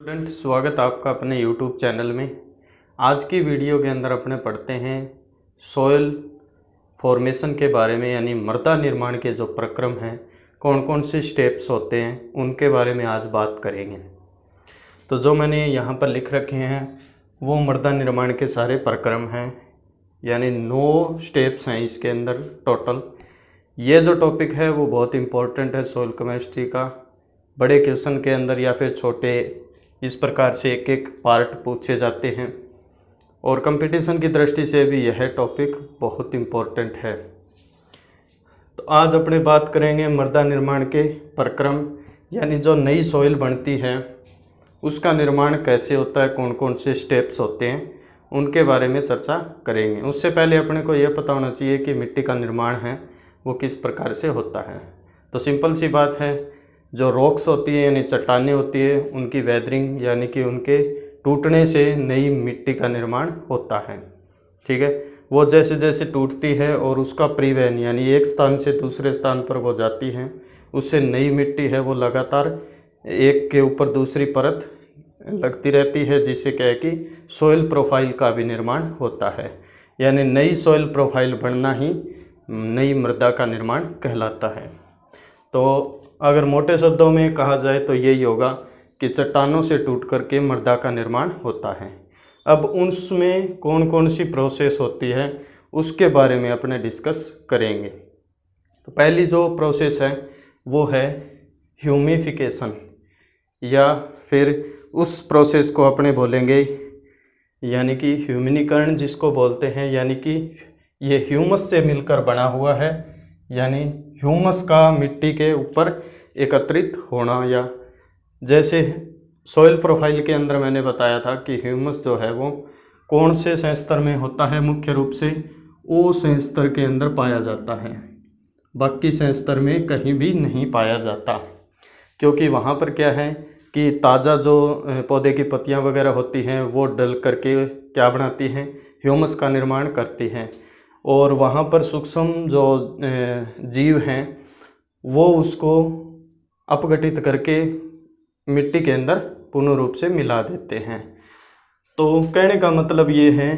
Student, स्वागत आपका अपने YouTube चैनल में। आज की वीडियो के अंदर अपने पढ़ते हैं सॉइल फॉर्मेशन के बारे में, यानी मृदा निर्माण के जो प्रक्रम हैं, कौन कौन से स्टेप्स होते हैं, उनके बारे में आज बात करेंगे। तो जो मैंने यहाँ पर लिख रखे हैं वो मृदा निर्माण के सारे प्रक्रम हैं, यानी 9 स्टेप्स हैं इसके अंदर टोटल। ये जो टॉपिक है वो बहुत इम्पोर्टेंट है सॉइल केमिस्ट्री का। बड़े क्वेश्चन के अंदर या फिर छोटे इस प्रकार से एक एक पार्ट पूछे जाते हैं और कंपटीशन की दृष्टि से भी यह टॉपिक बहुत इम्पोर्टेंट है। तो आज अपने बात करेंगे मृदा निर्माण के प्रक्रम, यानी जो नई सॉइल बनती है उसका निर्माण कैसे होता है, कौन कौन से स्टेप्स होते हैं, उनके बारे में चर्चा करेंगे। उससे पहले अपने को यह पता होना चाहिए कि मिट्टी का निर्माण है वो किस प्रकार से होता है। तो सिंपल सी बात है, जो रॉक्स होती है यानी चट्टानें होती है, उनकी वेदरिंग यानी कि उनके टूटने से नई मिट्टी का निर्माण होता है। ठीक है, वो जैसे जैसे टूटती है और उसका परिवहन यानी एक स्थान से दूसरे स्थान पर वो जाती है, उससे नई मिट्टी है वो लगातार एक के ऊपर दूसरी परत लगती रहती है, जिससे क्या है कि सॉइल प्रोफाइल का भी निर्माण होता है। यानी नई सॉइल प्रोफाइल बनना ही नई मृदा का निर्माण कहलाता है। तो अगर मोटे शब्दों में कहा जाए तो यही होगा कि चट्टानों से टूट करके मृदा का निर्माण होता है। अब उसमें कौन कौन सी प्रोसेस होती है उसके बारे में अपने डिस्कस करेंगे। तो पहली जो प्रोसेस है वो है ह्यूमिफिकेशन, या फिर उस प्रोसेस को अपने बोलेंगे यानी कि ह्यूमिनीकरण जिसको बोलते हैं, यानी कि ये ह्यूमस से मिलकर बना हुआ है, यानी ह्यूमस का मिट्टी के ऊपर एकत्रित होना। या जैसे सॉइल प्रोफाइल के अंदर मैंने बताया था कि ह्यूमस जो है वो कौन से संस्तर में होता है, मुख्य रूप से ओ संस्तर के अंदर पाया जाता है, बाकी संस्तर में कहीं भी नहीं पाया जाता। क्योंकि वहाँ पर क्या है कि ताज़ा जो पौधे की पत्तियाँ वगैरह होती हैं वो डल करके क्या बनाती हैं, ह्यूमस का निर्माण करती हैं, और वहाँ पर सूक्ष्म जो जीव हैं वो उसको अपघटित करके मिट्टी के अंदर पूर्ण रूप से मिला देते हैं। तो कहने का मतलब ये है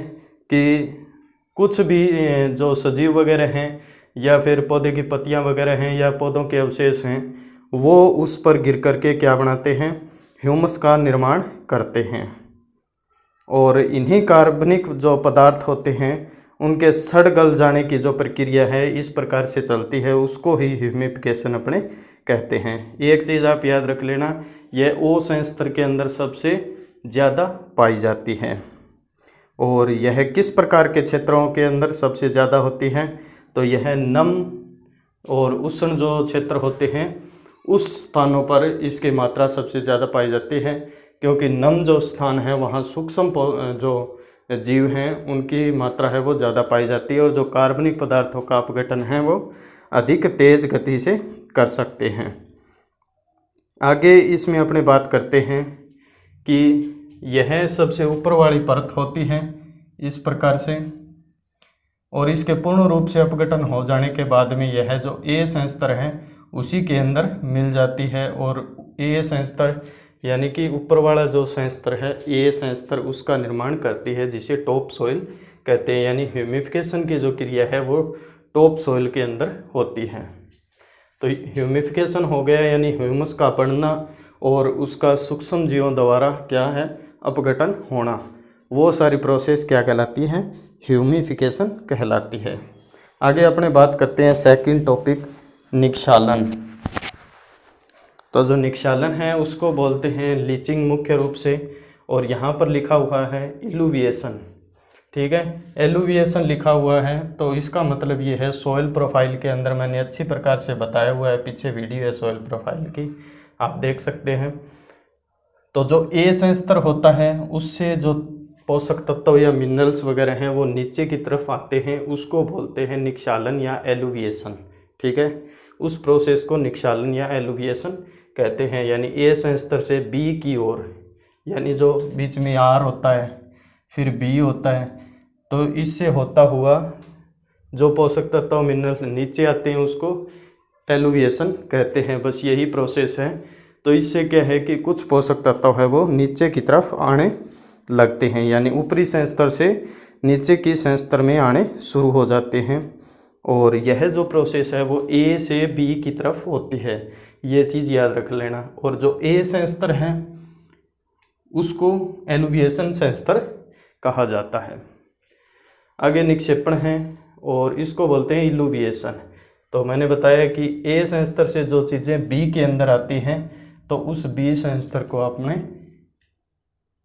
कि कुछ भी जो सजीव वगैरह हैं या फिर पौधे की पत्तियां वगैरह हैं या पौधों के अवशेष हैं, वो उस पर गिर करके क्या बनाते हैं, ह्यूमस का निर्माण करते हैं। और इन्हीं कार्बनिक जो पदार्थ होते हैं उनके सड़ गल जाने की जो प्रक्रिया है इस प्रकार से चलती है, उसको ही ह्यूमिफिकेशन अपने कहते हैं। एक चीज़ आप याद रख लेना, यह ओ संस्तर के अंदर सबसे ज़्यादा पाई जाती है। और यह किस प्रकार के क्षेत्रों के अंदर सबसे ज़्यादा होती है, तो यह नम और उष्ण जो क्षेत्र होते हैं उस स्थानों पर इसकी मात्रा सबसे ज़्यादा पाई जाती है। क्योंकि नम जो स्थान है वहाँ सूक्ष्म जो जीव हैं उनकी मात्रा है वो ज़्यादा पाई जाती है, और जो कार्बनिक पदार्थों का अपघटन है वो अधिक तेज गति से कर सकते हैं। आगे इसमें अपने बात करते हैं कि यह सबसे ऊपर वाली परत होती है इस प्रकार से, और इसके पूर्ण रूप से अपघटन हो जाने के बाद में यह जो ए संस्तर है उसी के अंदर मिल जाती है। और ए संस्तर यानी कि ऊपर वाला जो संस्तर है ए संस्तर उसका निर्माण करती है, जिसे टॉप सॉइल कहते हैं। यानी ह्यूमिफिकेशन की जो क्रिया है वो टॉप सॉइल के अंदर होती है। तो ह्यूमिफिकेशन हो गया यानी ह्यूमस का बढ़ना और उसका सूक्ष्म जीवों द्वारा क्या है, अपघटन होना। वो सारी प्रोसेस क्या कहलाती है, ह्यूमिफिकेशन कहलाती है। आगे अपने बात करते हैं सेकंड टॉपिक, निक्षालन। तो जो निक्षालन है उसको बोलते हैं लीचिंग मुख्य रूप से, और यहाँ पर लिखा हुआ है इल्यूविएशन। ठीक है, एलुविएशन लिखा हुआ है, तो इसका मतलब ये है सॉइल प्रोफाइल के अंदर मैंने अच्छी प्रकार से बताया हुआ है, पीछे वीडियो है सॉइल प्रोफाइल की, आप देख सकते हैं। तो जो ए संस्तर होता है उससे जो पोषक तत्व या मिनरल्स वगैरह हैं वो नीचे की तरफ आते हैं, उसको बोलते हैं निक्षालन या एलुविएशन। ठीक है, उस प्रोसेस को निक्षालन या एलुविएशन कहते हैं। यानी ए संस्तर से बी की ओर, यानी जो बीच में आर होता है फिर बी होता है, तो इससे होता हुआ जो पोषक तत्व मिनरल्स नीचे आते हैं उसको एलुविएशन कहते हैं। बस यही प्रोसेस है तो इससे क्या है कि कुछ पोषक तत्व है वो नीचे की तरफ आने लगते हैं, यानी ऊपरी संस्तर से नीचे की संस्तर में आने शुरू हो जाते हैं। और यह जो प्रोसेस है वो ए से बी की तरफ होती है, ये चीज़ याद रख लेना। और जो ए संस्तर है उसको एलुविएशन संस्तर कहा जाता है। आगे निक्षेपण है और इसको बोलते हैं इलुविएशन। तो मैंने बताया कि ए संस्तर से जो चीज़ें बी के अंदर आती हैं तो उस बी संस्तर को आपने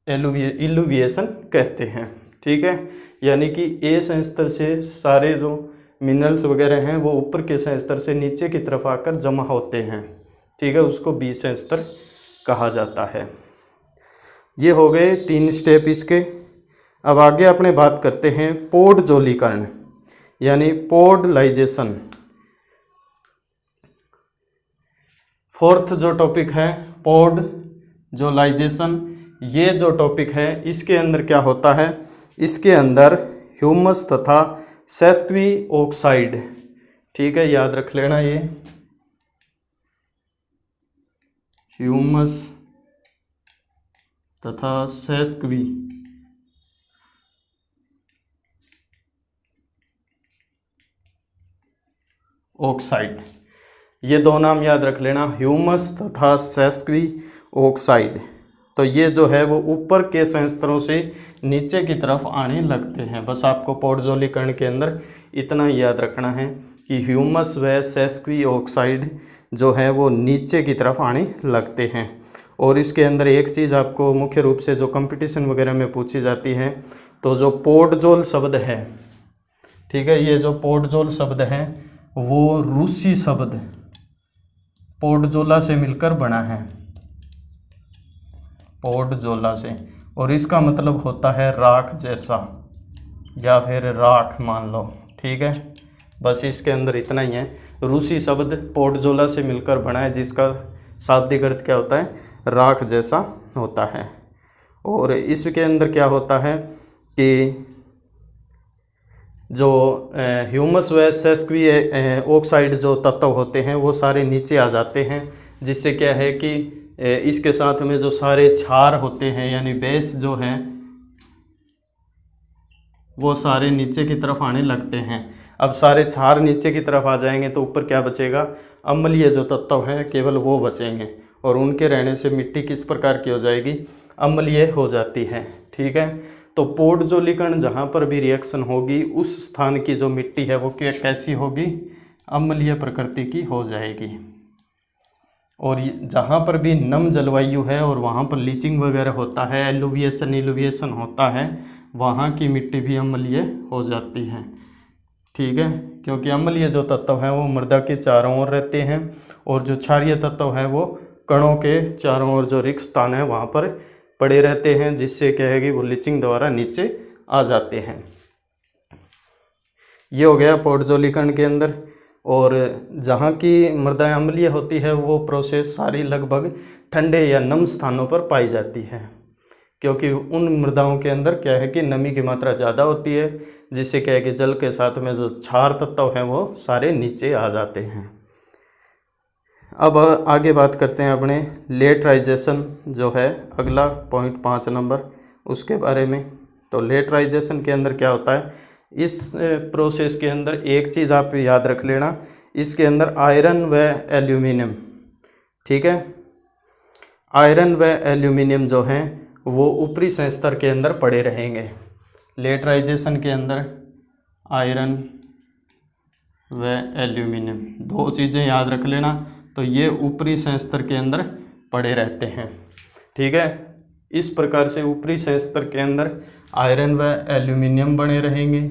इलुविएशन कहते हैं। ठीक है, यानी कि ए संस्तर से सारे जो मिनरल्स वगैरह हैं वो ऊपर के संस्तर से नीचे की तरफ आकर जमा होते हैं। ठीक है, उसको बी संस्तर कहा जाता है। ये हो गए 3 स्टेप इसके। अब आगे अपने बात करते हैं पोडजोलीकरण यानी पोडलाइजेशन। फोर्थ जो टॉपिक है पोडजोलाइजेशन, ये जो टॉपिक है इसके अंदर क्या होता है, इसके अंदर ह्यूमस तथा सेस्क्वी ऑक्साइड, ठीक है याद रख लेना, ये ह्यूमस तथा सेस्क्वी ऑक्साइड, ये दो नाम याद रख लेना, ह्यूमस तथा सेस्क्वी ऑक्साइड। तो ये जो है वो ऊपर के संस्तरों से नीचे की तरफ आने लगते हैं। बस आपको पोडजोलीकरण के अंदर इतना ही याद रखना है कि ह्यूमस व सेस्क्वी ऑक्साइड जो है वो नीचे की तरफ आने लगते हैं। और इसके अंदर एक चीज़ आपको मुख्य रूप से जो कंपटीशन वगैरह में पूछी जाती है, तो जो पोडजोल शब्द है, ठीक है, ये जो पोडजोल शब्द है वो रूसी शब्द पोडजोला से मिलकर बना है, पोडजोला से, और इसका मतलब होता है राख जैसा या फिर राख मान लो। ठीक है, बस इसके अंदर इतना ही है। रूसी शब्द पोडजोला से मिलकर बना है जिसका शाब्दिक अर्थ क्या होता है, राख जैसा होता है। और इसके अंदर क्या होता है कि जो ह्यूमस व सेस्क्वी ऑक्साइड जो तत्व होते हैं वो सारे नीचे आ जाते हैं, जिससे क्या है कि इसके साथ में जो सारे क्षार होते हैं यानी बेस जो है वो सारे नीचे की तरफ आने लगते हैं। अब सारे क्षार नीचे की तरफ आ जाएंगे तो ऊपर क्या बचेगा, अम्लीय जो तत्व हैं केवल वो बचेंगे, और उनके रहने से मिट्टी किस प्रकार की हो जाएगी, अम्लीय हो जाती है। ठीक है, तो पोडजोलीकरण जहाँ पर भी रिएक्शन होगी उस स्थान की जो मिट्टी है वो कैसी होगी, अम्लीय प्रकृति की हो जाएगी। और जहाँ पर भी नम जलवायु है और वहाँ पर लीचिंग वगैरह होता है, इलुविएशन होता है, वहाँ की मिट्टी भी अम्लीय हो जाती है। ठीक है, क्योंकि अम्लीय जो तत्व हैं वो मृदा के चारों ओर रहते हैं और जो क्षारीय तत्व हैं वो कणों के चारों ओर जो रिक्त स्थान है वहाँ पर पड़े रहते हैं, जिससे क्या है कि वो लीचिंग द्वारा नीचे आ जाते हैं। ये हो गया पोडजोलीकरण के अंदर। और जहाँ की मृदा अम्लीय होती है वो प्रोसेस सारी लगभग ठंडे या नम स्थानों पर पाई जाती है, क्योंकि उन मृदाओं के अंदर क्या है कि नमी की मात्रा ज़्यादा होती है, जिससे क्या है कि जल के साथ में जो क्षार तत्व हैं वो सारे नीचे आ जाते हैं। अब आगे बात करते हैं अपने लेटराइजेशन जो है अगला पॉइंट 5 नंबर, उसके बारे में। तो लेटराइजेशन के अंदर क्या होता है, इस प्रोसेस के अंदर एक चीज़ आप याद रख लेना, इसके अंदर आयरन व एल्यूमिनियम, ठीक है, आयरन व एल्यूमिनियम जो हैं वो ऊपरी संस्तर के अंदर पड़े रहेंगे। लेटराइजेशन के अंदर आयरन व एल्यूमिनियम दो चीज़ें याद रख लेना, तो ये ऊपरी संस्तर के अंदर पड़े रहते हैं। ठीक है, इस प्रकार से ऊपरी संस्तर के अंदर आयरन व एल्यूमिनियम बने रहेंगे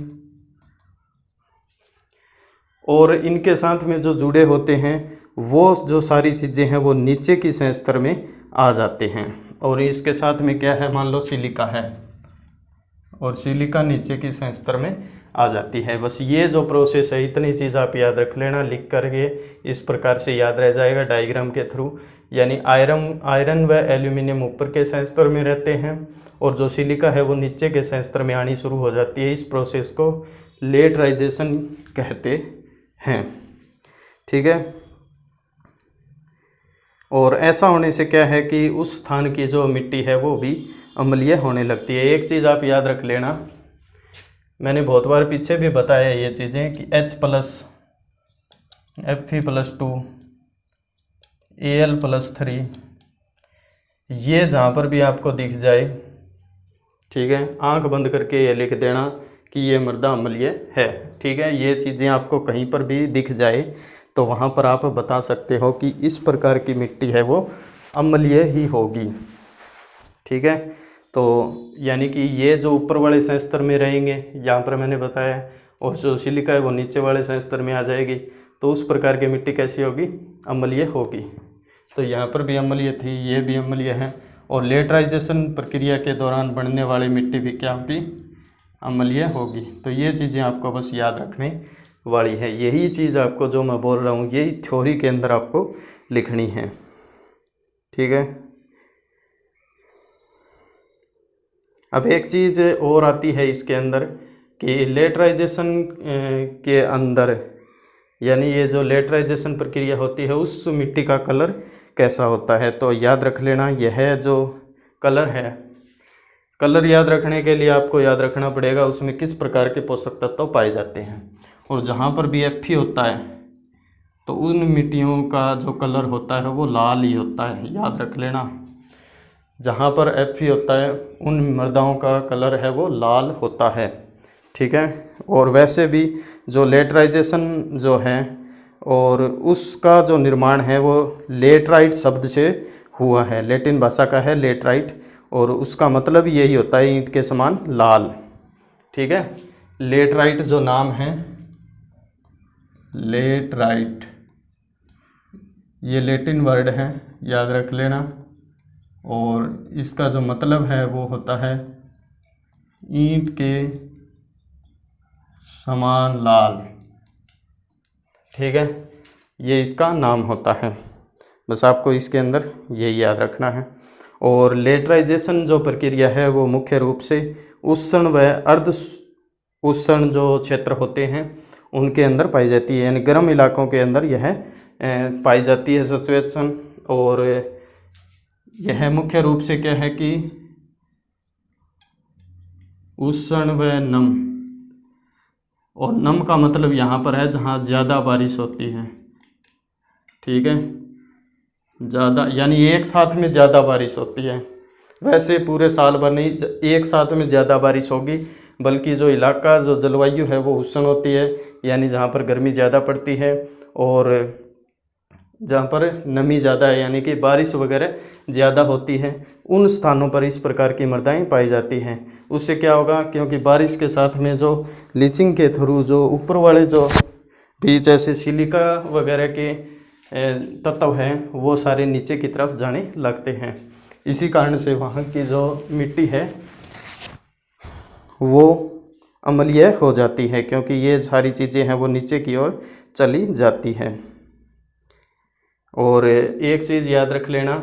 और इनके साथ में जो जुड़े होते हैं वो जो सारी चीज़ें हैं वो नीचे की संस्तर में आ जाते हैं। और इसके साथ में क्या है, मान लो सिलिका है और सिलिका नीचे की संस्तर में आ जाती है। बस ये जो प्रोसेस है इतनी चीज़ आप याद रख लेना, लिख करके इस प्रकार से याद रह जाएगा डायग्राम के थ्रू। यानी आयरन व एल्यूमिनियम ऊपर के संस्तर में रहते हैं और जो सिलिका है वो नीचे के संस्तर में आनी शुरू हो जाती है। इस प्रोसेस को लेटराइजेशन कहते हैं। ठीक है, और ऐसा होने से क्या है कि उस स्थान की जो मिट्टी है वो भी अम्लीय होने लगती है। एक चीज़ आप याद रख लेना, मैंने बहुत बार पीछे भी बताया ये चीज़ें कि H+, Fe+2, Al+3 ये जहाँ पर भी आपको दिख जाए, ठीक है, आंख बंद करके ये लिख देना कि ये मृदा अम्लीय है। ठीक है, ये चीज़ें आपको कहीं पर भी दिख जाए तो वहाँ पर आप बता सकते हो कि इस प्रकार की मिट्टी है वो अम्लीय ही होगी। ठीक है, तो यानी कि ये जो ऊपर वाले संस्तर में रहेंगे यहाँ पर मैंने बताया, और जो सिलिका है वो नीचे वाले संस्तर में आ जाएगी, तो उस प्रकार की मिट्टी कैसी होगी, अम्लीय होगी। तो यहाँ पर भी अम्लीय थी, ये भी अम्लीय है, और लेटराइजेशन प्रक्रिया के दौरान बनने वाली मिट्टी भी क्या होगी, अम्लीय होगी। तो ये चीज़ें आपको बस याद रखने वाली है। यही चीज़ आपको जो मैं बोल रहा हूँ यही थ्योरी के अंदर आपको लिखनी है। ठीक है, अब एक चीज़ और आती है इसके अंदर कि लेटराइजेशन के अंदर, यानी ये जो लेटराइजेशन प्रक्रिया होती है उस मिट्टी का कलर कैसा होता है। तो याद रख लेना, यह जो कलर है, कलर याद रखने के लिए आपको याद रखना पड़ेगा उसमें किस प्रकार के पोषक तत्व पाए जाते हैं। और जहाँ पर भी Fe होता है तो उन मिट्टियों का जो कलर होता है वो लाल ही होता है, याद रख लेना। जहाँ पर Fe होता है उन मृदाओं का कलर है वो लाल होता है। ठीक है, और वैसे भी जो लेटराइजेशन जो है और उसका जो निर्माण है वो लेटराइट शब्द से हुआ है, लैटिन भाषा का है लेटराइट, और उसका मतलब यही होता है ईंट के समान लाल। ठीक है, लेटराइट जो नाम है, लेटराइट ये लैटिन वर्ड है, याद रख लेना, और इसका जो मतलब है वो होता है ईंट के समान लाल। ठीक है, ये इसका नाम होता है, बस आपको इसके अंदर यही याद रखना है। और लेटराइजेशन जो प्रक्रिया है वो मुख्य रूप से उष्ण व अर्ध उष्ण जो क्षेत्र होते हैं उनके अंदर पाई जाती है, यानी गर्म इलाकों के अंदर यह पाई जाती है सिचुएशन। और यह मुख्य रूप से क्या है कि उष्ण व नम, और नम का मतलब यहाँ पर है जहाँ ज़्यादा बारिश होती है। ठीक है, ज़्यादा यानी एक साथ में ज़्यादा बारिश होती है, वैसे पूरे साल भर नहीं, एक साथ में ज़्यादा बारिश होगी, बल्कि जो इलाका जो जलवायु है वो उष्ण होती है, यानी जहाँ पर गर्मी ज़्यादा पड़ती है, और जहाँ पर नमी ज़्यादा है यानी कि बारिश वगैरह ज़्यादा होती है, उन स्थानों पर इस प्रकार की मृदाएँ पाई जाती हैं। उससे क्या होगा, क्योंकि बारिश के साथ में जो लीचिंग के थ्रू जो ऊपर वाले जो भी जैसे सिलिका वगैरह के तत्व हैं वो सारे नीचे की तरफ जाने लगते हैं। इसी कारण से वहाँ की जो मिट्टी है वो अम्लीय हो जाती है, क्योंकि ये सारी चीज़ें हैं वो नीचे की ओर चली जाती हैं। और एक चीज़ याद रख लेना,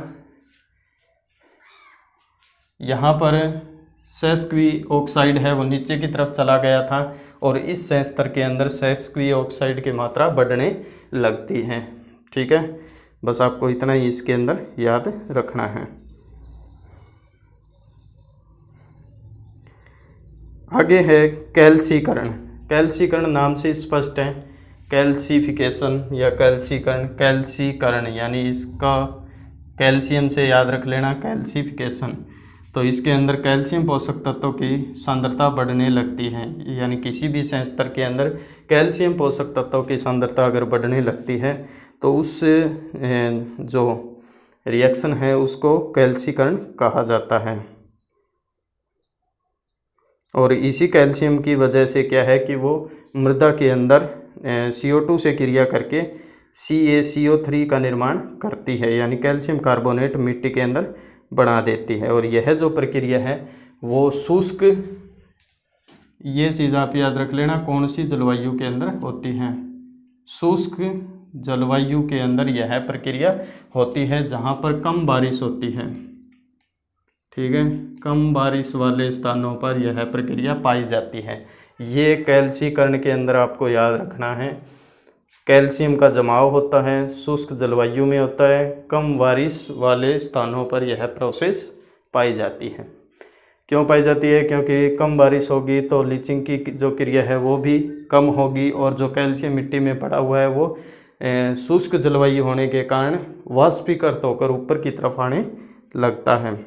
यहाँ पर सेस्क्वी ऑक्साइड है वो नीचे की तरफ चला गया था, और इस संस्तर के अंदर सेस्क्वी ऑक्साइड की मात्रा बढ़ने लगती है। ठीक है, बस आपको इतना ही इसके अंदर याद रखना है। आगे है कैल्सीकरण। कैल्सीकरण नाम से स्पष्ट है, कैल्सीफिकेशन या कैल्सीकरण, कैल्सीकरण यानी इसका कैल्शियम से याद रख लेना, कैल्सीफिकेशन। तो इसके अंदर कैल्शियम पोषक तत्वों की सांद्रता बढ़ने लगती है, यानी किसी भी संस्तर के अंदर कैल्शियम पोषक तत्वों की सांद्रता अगर बढ़ने लगती है तो उस जो रिएक्शन है उसको कैल्सीकरण कहा जाता है। और इसी कैल्शियम की वजह से क्या है कि वो मृदा के अंदर CO2 से क्रिया करके CaCO3 का निर्माण करती है, यानी कैल्शियम कार्बोनेट मिट्टी के अंदर बना देती है। और यह जो प्रक्रिया है वो शुष्क, ये चीज़ आप याद रख लेना, कौन सी जलवायु के अंदर होती है, शुष्क जलवायु के अंदर यह प्रक्रिया होती है, जहाँ पर कम बारिश होती है। ठीक है, कम बारिश वाले स्थानों पर यह प्रक्रिया पाई जाती है। ये कैल्सीकरण के अंदर आपको याद रखना है, कैल्शियम का जमाव होता है, शुष्क जलवायु में होता है, कम बारिश वाले स्थानों पर यह प्रोसेस पाई जाती है। क्यों पाई जाती है? क्योंकि कम बारिश होगी तो लीचिंग की जो क्रिया है वो भी कम होगी, और जो कैल्शियम मिट्टी में पड़ा हुआ है वो शुष्क जलवायु होने के कारण वाष्पीकृत होकर ऊपर की तरफ आने लगता है,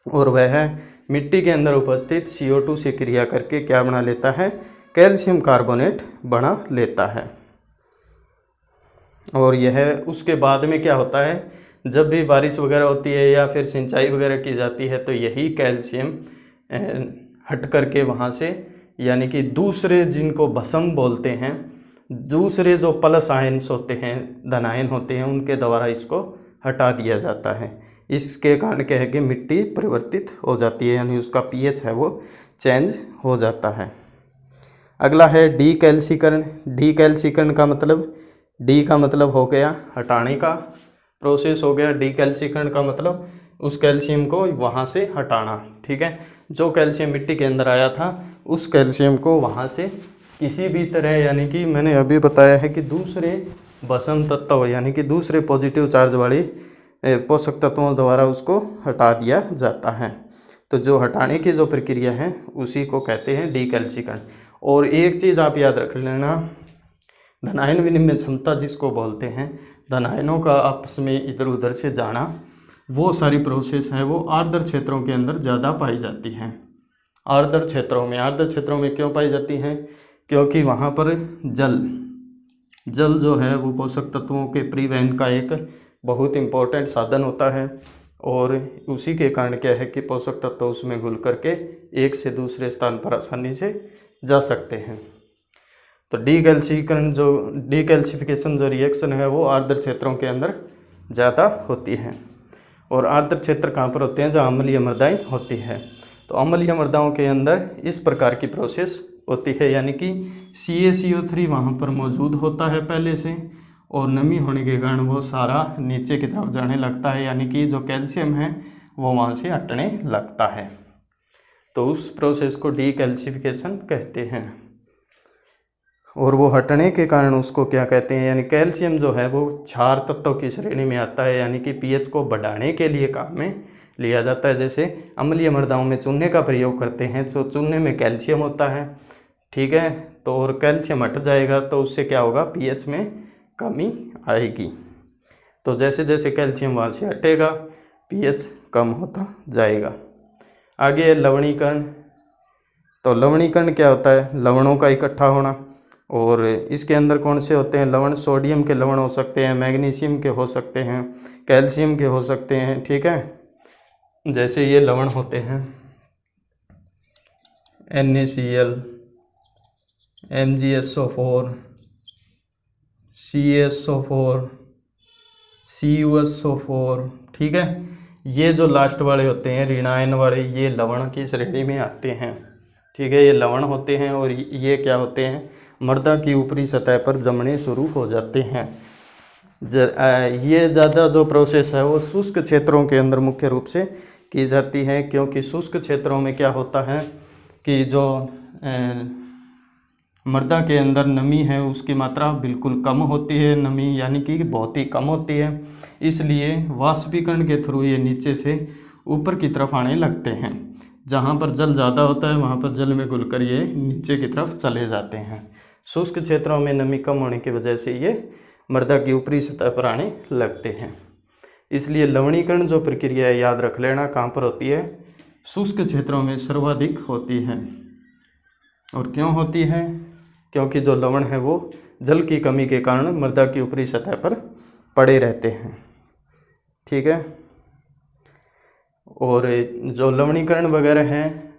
और वह मिट्टी के अंदर उपस्थित CO2 से क्रिया करके क्या बना लेता है? कैल्शियम कार्बोनेट बना लेता है। और यह उसके बाद में क्या होता है, जब भी बारिश वगैरह होती है या फिर सिंचाई वगैरह की जाती है तो यही कैल्शियम हट करके वहाँ से, यानी कि दूसरे जिनको भस्म बोलते हैं, दूसरे जो प्लस आयन्स होते हैं, धन आयन होते हैं, उनके द्वारा इसको हटा दिया जाता है। इसके कारण क्या है कि मिट्टी परिवर्तित हो जाती है, यानी उसका pH है वो चेंज हो जाता है। अगला है डीकैल्सीकरण। डीकैल्सीकरण का मतलब, डी का मतलब हो गया हटाने का प्रोसेस हो गया, डीकैल्सीकरण का मतलब उस कैल्शियम को वहाँ से हटाना। ठीक है, जो कैल्शियम मिट्टी के अंदर आया था उस कैल्शियम को वहाँ से किसी भी तरह, यानी कि मैंने अभी बताया है कि दूसरे भस्म तत्व, यानी कि दूसरे पॉजिटिव चार्ज वाले पोषक तत्वों द्वारा उसको हटा दिया जाता है। तो जो हटाने की जो प्रक्रिया है उसी को कहते हैं डीकैल्सीकरण। और एक चीज़ आप याद रख लेना, धनायन विनिमय क्षमता जिसको बोलते हैं, धनायनों का आपस में इधर उधर से जाना, वो सारी प्रोसेस है वो आर्द्र क्षेत्रों के अंदर ज़्यादा पाई जाती हैं। आर्द्र क्षेत्रों में क्यों पाई जाती हैं? क्योंकि वहाँ पर जल जो है वो पोषक तत्वों के परिवहन का एक बहुत इम्पोर्टेंट साधन होता है, और उसी के कारण क्या है कि पोषक तत्व उसमें घुल करके एक से दूसरे स्थान पर आसानी से जा सकते हैं। तो डीकैल्सिफिकेशन जो रिएक्शन है वो आर्द्र क्षेत्रों के अंदर ज़्यादा होती है। और आर्द्र क्षेत्र कहाँ पर होते हैं? जहाँ अम्लीय मृदाएँ होती है। तो अम्लीय मृदाओं के अंदर इस प्रकार की प्रोसेस होती है, यानी कि CaCO3 वहाँ पर मौजूद होता है पहले से, और नमी होने के कारण वो सारा नीचे की तरफ जाने लगता है, यानी कि जो कैल्शियम है वो वहाँ से हटने लगता है। तो उस प्रोसेस को डीकैल्सिफिकेशन कहते हैं। और वो हटने के कारण उसको क्या कहते हैं, यानी कैल्शियम जो है वो क्षार तत्व की श्रेणी में आता है, यानी कि pH को बढ़ाने के लिए काम में लिया जाता है। जैसे अम्लीय मृदाओं में चूने का प्रयोग करते हैं, तो चूने में कैल्शियम होता है, ठीक है, तो और कैल्शियम हट जाएगा तो उससे क्या होगा? pH में कमी आएगी। तो जैसे जैसे कैल्शियम वहाँ से हटेगा pH कम होता जाएगा। आगे है लवणीकरण। तो लवणीकरण क्या होता है? लवणों का इकट्ठा होना। और इसके अंदर कौन से होते हैं लवण? सोडियम के लवण हो सकते हैं, मैग्नीशियम के हो सकते हैं, कैल्शियम के हो सकते हैं, ठीक है। जैसे ये लवण होते हैं NaCl, MgSO4, CaSO4, CuSO4, ठीक है। ये जो लास्ट वाले होते हैं ऋणायन वाले, ये लवण की श्रेणी में आते हैं, ठीक है। ये लवण होते हैं और ये क्या होते हैं? मृदा की ऊपरी सतह पर जमने शुरू हो जाते हैं। ये ज़्यादा जो प्रोसेस है वो शुष्क क्षेत्रों के अंदर मुख्य रूप से की जाती है, क्योंकि शुष्क क्षेत्रों में क्या होता है कि जो मृदा के अंदर नमी है उसकी मात्रा बिल्कुल कम होती है, नमी यानी कि बहुत ही कम होती है, इसलिए वाष्पीकरण के थ्रू ये नीचे से ऊपर की तरफ आने लगते हैं। जहाँ पर जल ज़्यादा होता है वहाँ पर जल में घुलकर ये नीचे की तरफ चले जाते हैं। शुष्क क्षेत्रों में नमी कम होने की वजह से ये मृदा की ऊपरी सतह पर आने लगते हैं। इसलिए लवणीकरण जो प्रक्रिया है याद रख लेना कहाँ पर होती है? शुष्क क्षेत्रों में सर्वाधिक होती है। और क्यों होती है? क्योंकि जो लवण है वो जल की कमी के कारण मृदा की ऊपरी सतह पर पड़े रहते हैं, ठीक है। और जो लवणीकरण वगैरह हैं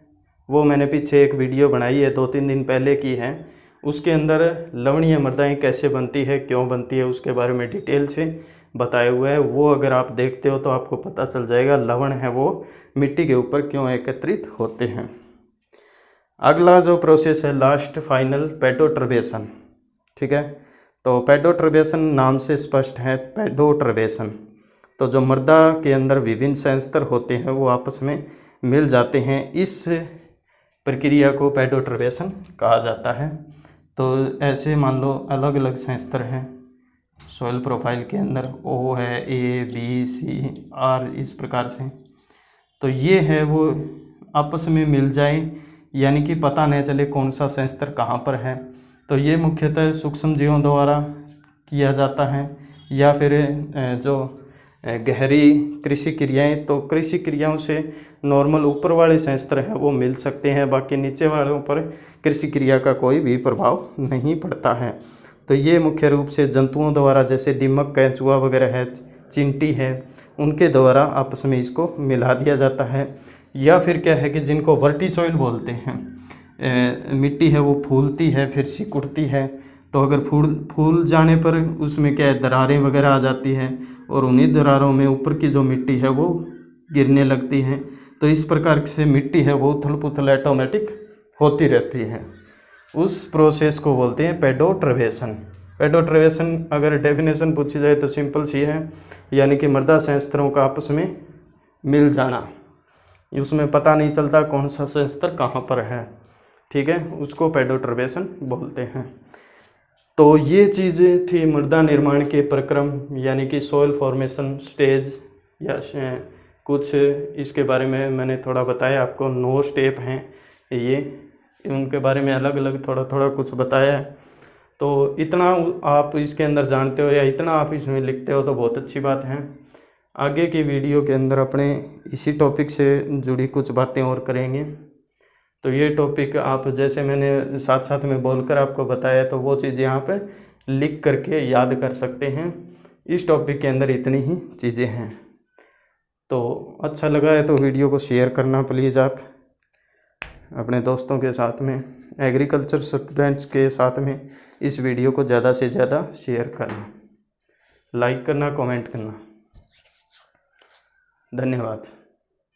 वो मैंने पीछे एक वीडियो बनाई है, 2-3 दिन पहले की है। उसके अंदर लवणीय मृदाएं कैसे बनती है, क्यों बनती है, उसके बारे में डिटेल से बताया हुआ है। वो अगर आप देखते हो तो आपको पता चल जाएगा लवण है वो मिट्टी के ऊपर क्यों एकत्रित होते हैं। अगला जो प्रोसेस है लास्ट फाइनल पेडोटर्बेशन, ठीक है। तो पेडोटर्बेशन नाम से स्पष्ट है, पेडोटर्बेशन तो जो मृदा के अंदर विभिन्न संस्तर होते हैं वो आपस में मिल जाते हैं, इस प्रक्रिया को पेडोटर्बेशन कहा जाता है। तो ऐसे मान लो अलग अलग संस्तर हैं, सॉइल प्रोफाइल के अंदर ओ है, ए बी सी आर, इस प्रकार से। तो ये है वो आपस में मिल जाए, यानी कि पता नहीं चले कौन सा संस्तर कहाँ पर है। तो ये मुख्यतः सूक्ष्म जीवों द्वारा किया जाता है, या फिर जो गहरी कृषि क्रियाएं, तो कृषि क्रियाओं से नॉर्मल ऊपर वाले संस्तर हैं वो मिल सकते हैं, बाकी नीचे वालों पर कृषि क्रिया का कोई भी प्रभाव नहीं पड़ता है। तो ये मुख्य रूप से जंतुओं द्वारा, जैसे दीमक, केंचुआ वगैरह है, चींटी है, उनके द्वारा आपस में इसको मिला दिया जाता है। या फिर क्या है कि जिनको वर्टिसॉइल बोलते हैं, मिट्टी है वो फूलती है फिर सिकुड़ती है, तो अगर फूल जाने पर उसमें क्या है, दरारें वगैरह आ जाती हैं, और उन्हीं दरारों में ऊपर की जो मिट्टी है वो गिरने लगती है। तो इस प्रकार से मिट्टी है वो उथल पुथल ऑटोमेटिक होती रहती है। उस प्रोसेस को बोलते हैं पेडोट्रवेशन। पेडोट्रवेशन अगर डेफिनेशन पूछी जाए तो सिंपल सी है, यानी कि मृदा संस्तरों का आपस में मिल जाना, उसमें पता नहीं चलता कौन सा संस्तर कहाँ पर है, ठीक है, उसको पेडोट्रवेशन बोलते हैं। तो ये चीज़ें थी मृदा निर्माण के प्रक्रम, यानी कि सॉइल फॉर्मेशन स्टेज, या कुछ इसके बारे में मैंने थोड़ा बताया आपको। 9 स्टेप हैं ये, उनके बारे में अलग अलग थोड़ा थोड़ा कुछ बताया है। तो इतना आप इसके अंदर जानते हो या इतना आप इसमें लिखते हो तो बहुत अच्छी बात है। आगे की वीडियो के अंदर अपने इसी टॉपिक से जुड़ी कुछ बातें और करेंगे। तो ये टॉपिक आप, जैसे मैंने साथ साथ में बोलकर आपको बताया, तो वो चीज़ यहाँ पे लिख करके याद कर सकते हैं। इस टॉपिक के अंदर इतनी ही चीज़ें हैं। तो अच्छा लगा है तो वीडियो को शेयर करना प्लीज़ आप अपने दोस्तों के साथ में, एग्रीकल्चर स्टूडेंट्स के साथ में इस वीडियो को ज़्यादा से ज़्यादा शेयर करना, लाइक करना, कमेंट करना। धन्यवाद।